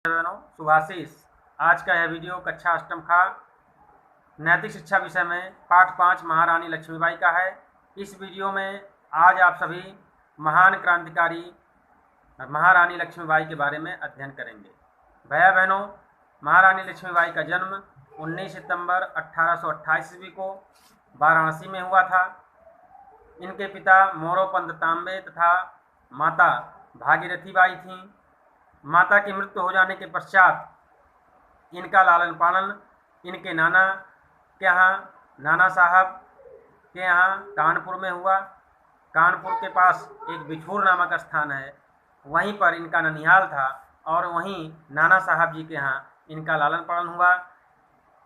सुभाषिस। आज का यह वीडियो कक्षा अष्टम का नैतिक शिक्षा विषय में पाठ 5 महारानी लक्ष्मीबाई का है। इस वीडियो में आज आप सभी महान क्रांतिकारी महारानी लक्ष्मीबाई के बारे में अध्ययन करेंगे। भैया बहनों, महारानी लक्ष्मीबाई का जन्म 19 सितंबर 1828 ईस्वी को वाराणसी में हुआ था। इनके पिता मोरोपंत तांबे तथा माता भागीरथी बाई थीं। माता की मृत्यु हो जाने के पश्चात इनका लालन पालन इनके नाना के यहाँ, नाना साहब के यहाँ कानपुर में हुआ। कानपुर के पास एक बिछूर नामक स्थान है, वहीं पर इनका ननिहाल था और वहीं नाना साहब जी के यहाँ इनका लालन पालन हुआ।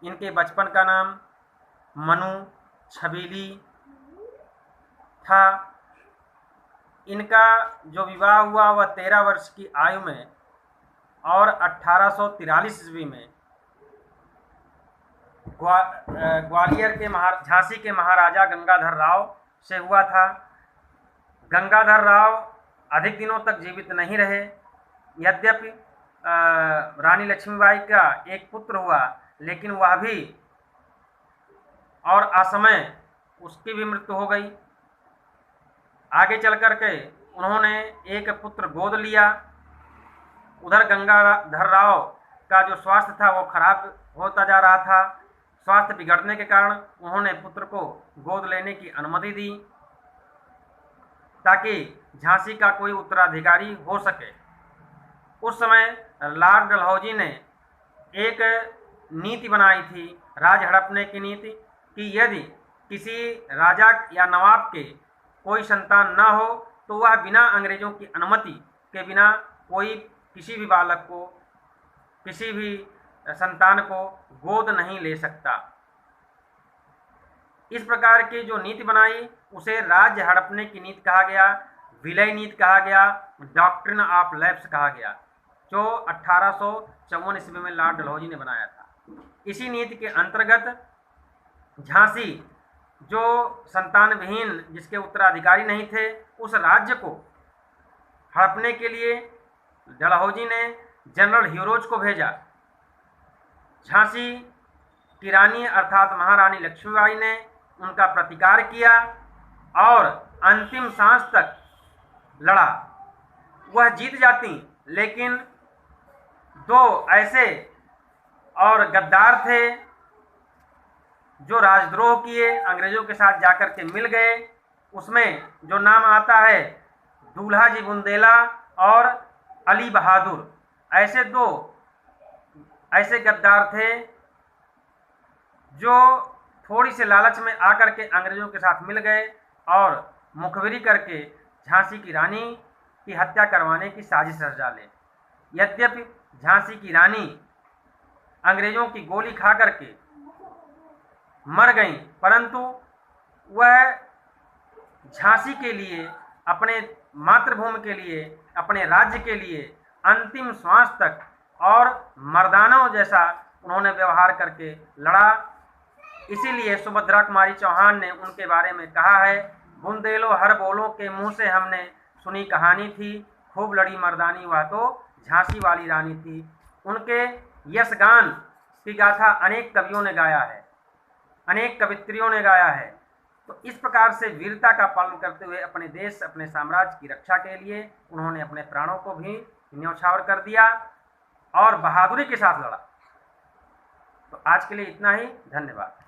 इनके बचपन का नाम मनु छबीली था। इनका जो विवाह हुआ वह 13 वर्ष की आयु में और 1843 ईस्वी में ग्वालियर के झांसी के महाराजा गंगाधर राव से हुआ था। गंगाधर राव अधिक दिनों तक जीवित नहीं रहे। यद्यपि रानी लक्ष्मीबाई का एक पुत्र हुआ, लेकिन वह भी और असमय उसकी भी मृत्यु हो गई। आगे चल कर के उन्होंने एक पुत्र गोद लिया। उधर गंगाधर राव का जो स्वास्थ्य था वो खराब होता जा रहा था। स्वास्थ्य बिगड़ने के कारण उन्होंने पुत्र को गोद लेने की अनुमति दी ताकि झांसी का कोई उत्तराधिकारी हो सके। उस समय लॉर्ड डलहौजी ने एक नीति बनाई थी, राज हड़पने की नीति, कि यदि किसी राजा या नवाब के कोई संतान न हो तो वह बिना अंग्रेजों की अनुमति के बिना किसी भी बालक को, किसी भी संतान को गोद नहीं ले सकता। इस प्रकार की जो नीति बनाई उसे राज्य हड़पने की नीति कहा गया, विलय नीति कहा गया, डॉक्ट्रिन ऑफ लैप्स कहा गया, जो 1854 ईस्वी में लॉर्ड डलहौजी ने बनाया था। इसी नीति के अंतर्गत झांसी, जो संतान विहीन, जिसके उत्तराधिकारी नहीं थे, उस राज्य को हड़पने के लिए डलहौजी ने जनरल ह्यूरोज को भेजा। झांसी की रानी अर्थात महारानी लक्ष्मीबाई ने उनका प्रतिकार किया और अंतिम सांस तक लड़ा। वह जीत जाती, लेकिन दो ऐसे और गद्दार थे जो राजद्रोह किए, अंग्रेजों के साथ जाकर के मिल गए। उसमें जो नाम आता है दूल्हा जी बुंदेला और अली बहादुर, ऐसे दो ऐसे गद्दार थे जो थोड़ी से लालच में आकर के अंग्रेजों के साथ मिल गए और मुखबिरी करके झांसी की रानी की हत्या करवाने की साजिश रच डाले। यद्यपि झांसी की रानी अंग्रेजों की गोली खा करके मर गई, परंतु वह झांसी के लिए, अपने मातृभूमि के लिए, अपने राज्य के लिए अंतिम श्वास तक और मर्दानों जैसा उन्होंने व्यवहार करके लड़ा। इसीलिए सुभद्रा कुमारी चौहान ने उनके बारे में कहा है, बुंदेलो हर बोलों के मुंह से हमने सुनी कहानी थी, खूब लड़ी मर्दानी वह तो झांसी वाली रानी थी। उनके यशगान की गाथा अनेक कवियों ने गाया है, अनेक कवित्रियों ने गाया है। तो इस प्रकार से वीरता का पालन करते हुए अपने देश, अपने साम्राज्य की रक्षा के लिए उन्होंने अपने प्राणों को भी न्यौछावर कर दिया और बहादुरी के साथ लड़ा। तो आज के लिए इतना ही। धन्यवाद।